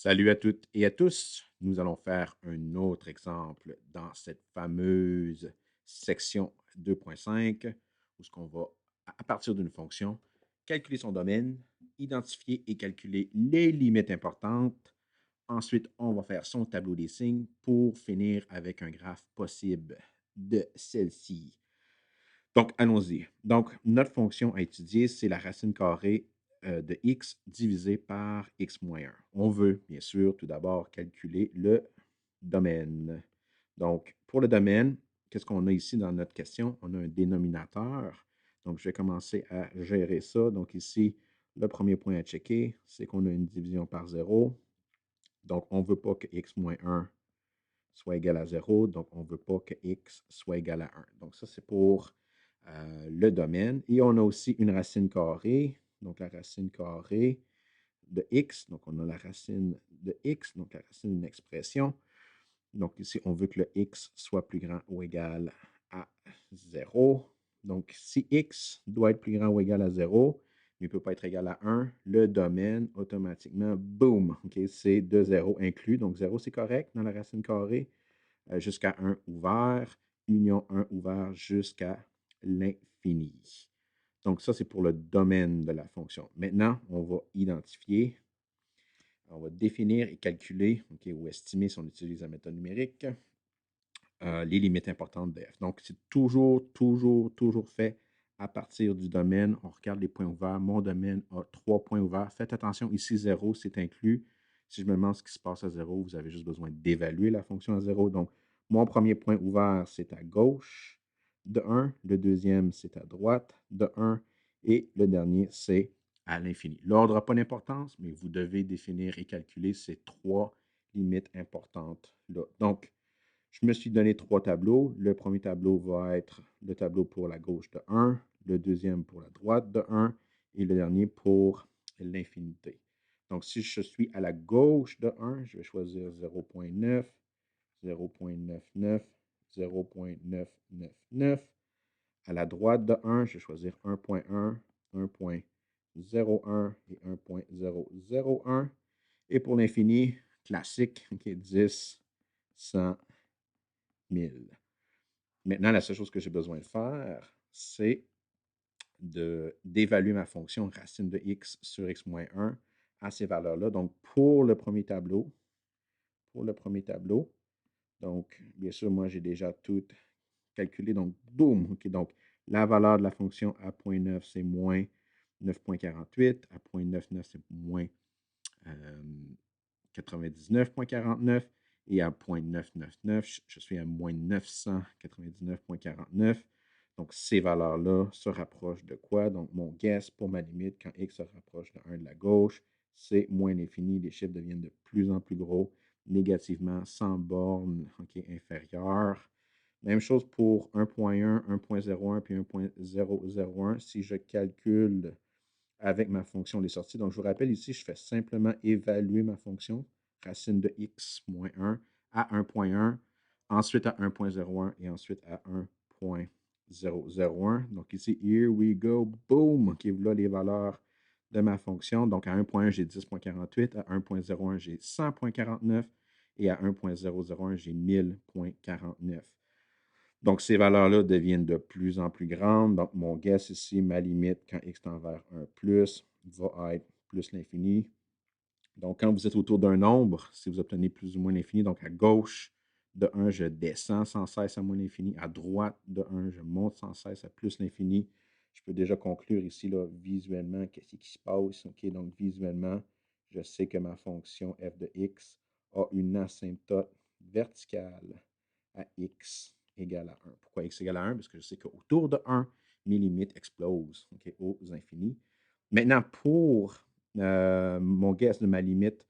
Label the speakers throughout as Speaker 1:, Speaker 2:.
Speaker 1: Salut à toutes et à tous. Nous allons faire un autre exemple dans cette fameuse section 2.5 où ce qu'on va, à partir d'une fonction, calculer son domaine, identifier et calculer les limites importantes. Ensuite, on va faire son tableau des signes pour finir avec un graphe possible de celle-ci. Donc, allons-y. Donc, notre fonction à étudier, c'est la racine carrée de x divisé par x moins 1. On veut, bien sûr, tout d'abord calculer le domaine. Donc, pour le domaine, qu'est-ce qu'on a ici dans notre question? On a un dénominateur. Donc, je vais commencer à gérer ça. Donc, ici, le premier point à checker, c'est qu'on a une division par 0. Donc, on ne veut pas que x moins 1 soit égal à 0. Donc, on ne veut pas que x soit égal à 1. Donc, ça, c'est pour le domaine. Et on a aussi une racine carrée. Donc, la racine carrée de x. Donc, on a la racine de x, donc la racine d'une expression. Donc, ici, on veut que le x soit plus grand ou égal à 0. Donc, si x doit être plus grand ou égal à 0, mais il ne peut pas être égal à 1, le domaine, automatiquement, boum, okay, c'est de 0 inclus. Donc, 0, c'est correct dans la racine carrée jusqu'à 1 ouvert, union 1 ouvert jusqu'à l'infini. Donc, ça, c'est pour le domaine de la fonction. Maintenant, on va identifier, on va définir et calculer, ou estimer si on utilise la méthode numérique, les limites importantes de f. Donc, c'est toujours fait à partir du domaine. On regarde les points ouverts. Mon domaine a 3 points ouverts. Faites attention, ici, 0, c'est inclus. Si je me demande ce qui se passe à 0, vous avez juste besoin d'évaluer la fonction à 0. Donc, mon premier point ouvert, c'est à gauche de 1. Le deuxième, c'est à droite de 1. Et le dernier, c'est à l'infini. L'ordre n'a pas d'importance, mais vous devez définir et calculer ces 3 limites importantes-là. Donc, je me suis donné 3 tableaux. Le premier tableau va être le tableau pour la gauche de 1, le deuxième pour la droite de 1 et le dernier pour l'infinité. Donc, si je suis à la gauche de 1, je vais choisir 0.9, 0.99, 0.999. À la droite de 1, je vais choisir 1.1, 1.01 et 1.001. Et pour l'infini, classique, 10, 100, 1000. Maintenant, la seule chose que j'ai besoin de faire, c'est d'évaluer ma fonction racine de x sur x moins 1 à ces valeurs-là. Donc, pour le premier tableau, donc, bien sûr, moi, j'ai déjà tout calculé. Donc, boum! OK, donc, la valeur de la fonction à 0.9, c'est moins 9.48. À 0.99, c'est moins 99.49. Et à 0.999, je suis à moins 999.49. Donc, ces valeurs-là se rapprochent de quoi? Donc, mon guess pour ma limite, quand x se rapproche de 1 de la gauche, c'est moins l'infini. Les chiffres deviennent de plus en plus gros, négativement, sans borne inférieure. Même chose pour 1.1, 1.01 puis 1.001. Si je calcule avec ma fonction des sorties. Donc, je vous rappelle ici, je fais simplement évaluer ma fonction, racine de x moins 1 à 1.1, ensuite à 1.01 et ensuite à 1.001. Donc, ici, here we go, boom! OK, voilà les valeurs de ma fonction. Donc, à 1.1, j'ai 10.48, à 1.01, j'ai 100.49 et à 1.001, j'ai 1000.49. Donc, ces valeurs-là deviennent de plus en plus grandes. Donc, mon guess ici, ma limite quand x tend vers 1 plus, va être plus l'infini. Donc, quand vous êtes autour d'un nombre, si vous obtenez plus ou moins l'infini, donc à gauche de 1, je descends sans cesse à moins l'infini. À droite de 1, je monte sans cesse à plus l'infini. Je peux déjà conclure ici, là, visuellement, qu'est-ce qui se passe. OK, donc, visuellement, je sais que ma fonction f de x a une asymptote verticale à x égale à 1. Pourquoi x égale à 1? Parce que je sais qu'autour de 1, mes limites explosent aux infinis. Maintenant, pour mon guess de ma limite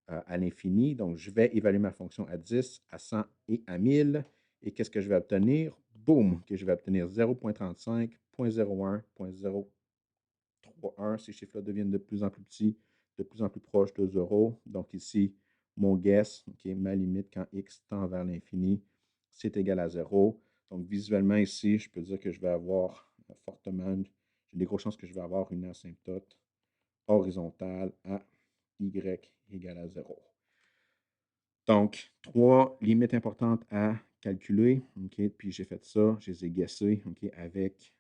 Speaker 1: à l'infini, donc je vais évaluer ma fonction à 10, à 100 et à 1000. Et qu'est-ce que je vais obtenir? Boum! Okay, je vais obtenir 0.35, 0.01, 0.031. Ces chiffres-là deviennent de plus en plus petits, de plus en plus proches de 0. Donc ici, mon guess, ma limite quand x tend vers l'infini, c'est égal à 0. Donc visuellement ici, je peux dire que je vais avoir fortement, j'ai des grosses chances que je vais avoir une asymptote horizontale à y égale à 0. Donc, 3 limites importantes à calculer, OK? Puis j'ai fait ça, je les ai guessées, OK, avec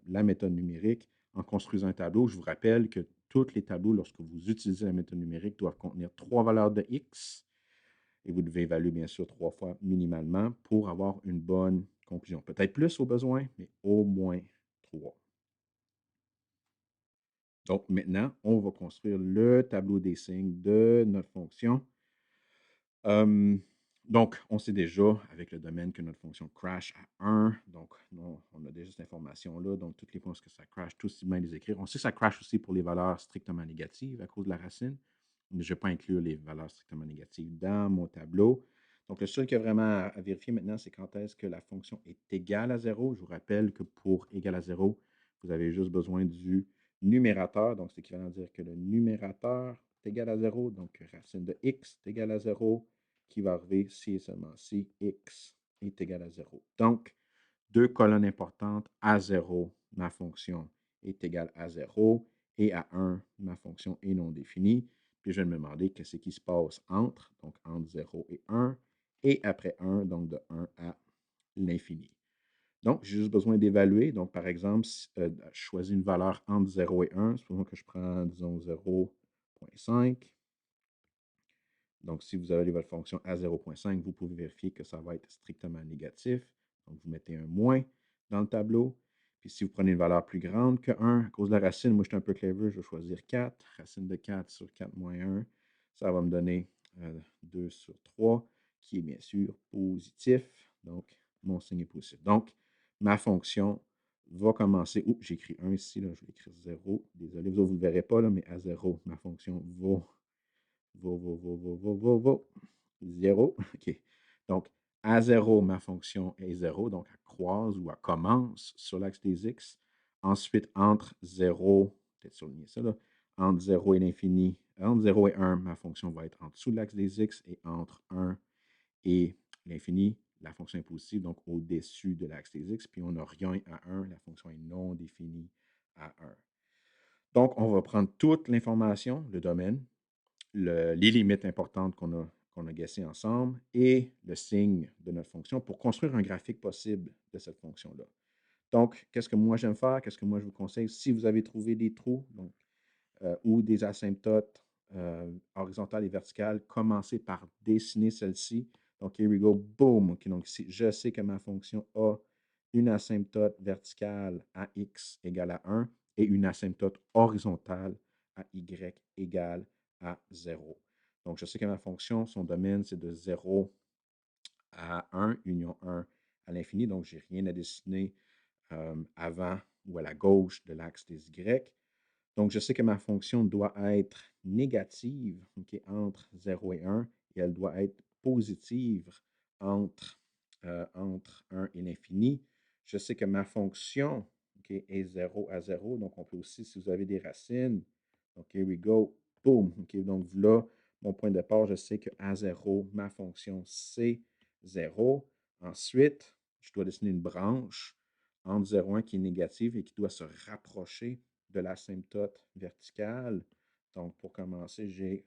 Speaker 1: la méthode numérique en construisant un tableau. Je vous rappelle que tous les tableaux, lorsque vous utilisez la méthode numérique, doivent contenir 3 valeurs de X et vous devez évaluer bien sûr 3 fois minimalement pour avoir une bonne conclusion. Peut-être plus au besoin, mais au moins 3. Donc maintenant, on va construire le tableau des signes de notre fonction. Hem, donc, on sait déjà avec le domaine que notre fonction crash à 1. Donc, on a déjà cette information-là. Donc, toutes les fois où que ça crash, tout aussi bien les écrire. On sait que ça crash aussi pour les valeurs strictement négatives à cause de la racine, mais je ne vais pas inclure les valeurs strictement négatives dans mon tableau. Donc, le seul qu'il y a vraiment à vérifier maintenant, c'est quand est-ce que la fonction est égale à 0. Je vous rappelle que pour égal à 0, vous avez juste besoin du numérateur. Donc, c'est équivalent à dire que le numérateur est égal à 0. Donc, racine de x est égal à 0 qui va arriver si et seulement si x est égal à 0. Donc, deux colonnes importantes, à 0, ma fonction est égale à 0, et à 1, ma fonction est non définie. Puis je vais me demander qu'est-ce qui se passe entre, donc entre 0 et 1, et après 1, donc de 1 à l'infini. Donc, j'ai juste besoin d'évaluer. Donc, par exemple, je choisis une valeur entre 0 et 1. Supposons que je prends, disons, 0,5. Donc, si vous avez votre fonction à 0,5, vous pouvez vérifier que ça va être strictement négatif. Donc, vous mettez un moins dans le tableau. Puis, si vous prenez une valeur plus grande que 1, à cause de la racine, moi, je suis un peu clever, je vais choisir 4. Racine de 4 sur 4 moins 1, ça va me donner 2 sur 3, qui est bien sûr positif. Donc, mon signe est positif. Donc, ma fonction va commencer. Oups, j'ai écrit 1 ici, là, je vais écrire 0. Désolé, vous ne le verrez pas, là, mais à 0, ma fonction va 0. OK. Donc, à 0, ma fonction est 0. Donc, elle croise ou elle commence sur l'axe des X. Ensuite, entre 0, peut-être souligner ça, là, entre 0 et l'infini, entre 0 et 1, ma fonction va être en dessous de l'axe des X. Et entre 1 et l'infini, la fonction est positive, donc au-dessus de l'axe des X. Puis on n'a rien à 1, la fonction est non définie à 1. Donc, on va prendre toute l'information, le domaine, les limites importantes qu'on a guessées ensemble et le signe de notre fonction pour construire un graphique possible de cette fonction-là. Donc, qu'est-ce que moi j'aime faire? Qu'est-ce que moi je vous conseille? Si vous avez trouvé des trous ou des asymptotes horizontales et verticales, commencez par dessiner celle-ci. Donc, here we go, boom! Okay, donc, si je sais que ma fonction a une asymptote verticale à x égale à 1 et une asymptote horizontale à y égale à 0. Donc, je sais que ma fonction, son domaine, c'est de 0 à 1, union 1 à l'infini. Donc, je n'ai rien à dessiner avant ou à la gauche de l'axe des y. Donc, je sais que ma fonction doit être négative entre 0 et 1 et elle doit être positive entre, entre 1 et l'infini. Je sais que ma fonction est 0 à 0. Donc, on peut aussi, si vous avez des racines, donc here we go, boom. Donc, là, mon point de départ, je sais que à 0, ma fonction, c'est 0. Ensuite, je dois dessiner une branche entre 0 et 1 qui est négative et qui doit se rapprocher de l'asymptote verticale. Donc, pour commencer, j'ai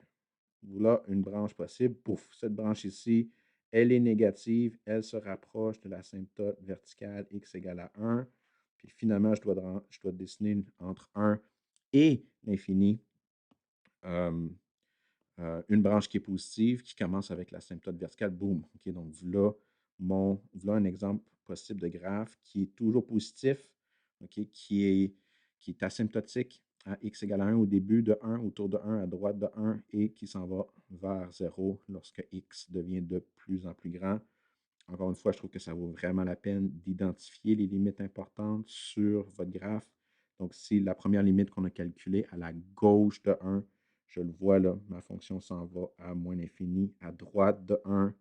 Speaker 1: là une branche possible. Pouf, cette branche ici, elle est négative, elle se rapproche de l'asymptote verticale x égale à 1. Puis finalement, je dois dessiner entre 1 et l'infini une branche qui est positive, qui commence avec l'asymptote verticale. Boum. OK, donc voilà, voilà un exemple possible de graphe qui est toujours positif, OK, qui est asymptotique à x égale à 1 au début de 1, autour de 1, à droite de 1, et qui s'en va vers 0 lorsque x devient de plus en plus grand. Encore une fois, je trouve que ça vaut vraiment la peine d'identifier les limites importantes sur votre graphe. Donc, si la première limite qu'on a calculée à la gauche de 1, je le vois là, ma fonction s'en va à moins l'infini. À droite de 1,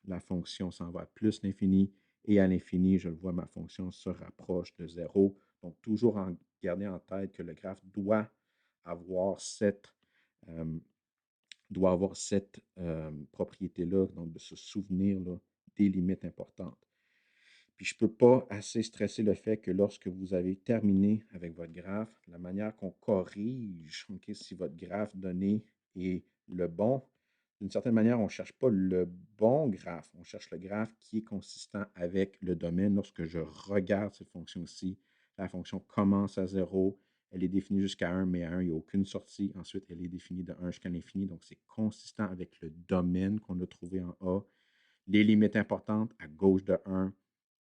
Speaker 1: la fonction s'en va à plus l'infini. Et à l'infini, je le vois, ma fonction se rapproche de 0. Donc, toujours en garder en tête que le graphe avoir cette, euh, doit avoir cette propriété-là, donc de se souvenir là, des limites importantes. Puis je ne peux pas assez stresser le fait que lorsque vous avez terminé avec votre graphe, la manière qu'on corrige, si votre graphe donné est le bon, d'une certaine manière, on ne cherche pas le bon graphe, on cherche le graphe qui est consistant avec le domaine. Lorsque je regarde cette fonction-ci, la fonction commence à 0, elle est définie jusqu'à 1, mais à 1, il n'y a aucune sortie. Ensuite, elle est définie de 1 jusqu'à l'infini, donc c'est consistant avec le domaine qu'on a trouvé en A. Les limites importantes, à gauche de 1,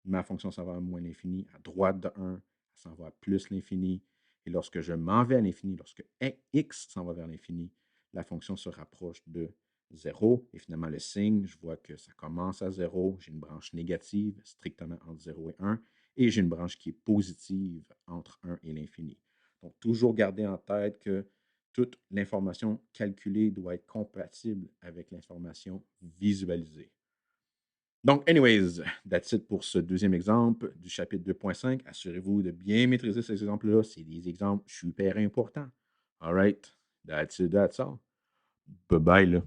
Speaker 1: ma fonction s'en va à moins l'infini. À droite de 1, elle s'en va à plus l'infini. Et lorsque je m'en vais à l'infini, lorsque x s'en va vers l'infini, la fonction se rapproche de 0. Et finalement, le signe, je vois que ça commence à 0. J'ai une branche négative strictement entre 0 et 1. Et j'ai une branche qui est positive entre 1 et l'infini. Donc, toujours garder en tête que toute l'information calculée doit être compatible avec l'information visualisée. Donc, anyways, that's it pour ce deuxième exemple du chapitre 2.5. Assurez-vous de bien maîtriser ces exemples-là. C'est des exemples super importants. All right, that's it, that's all. Bye bye, là.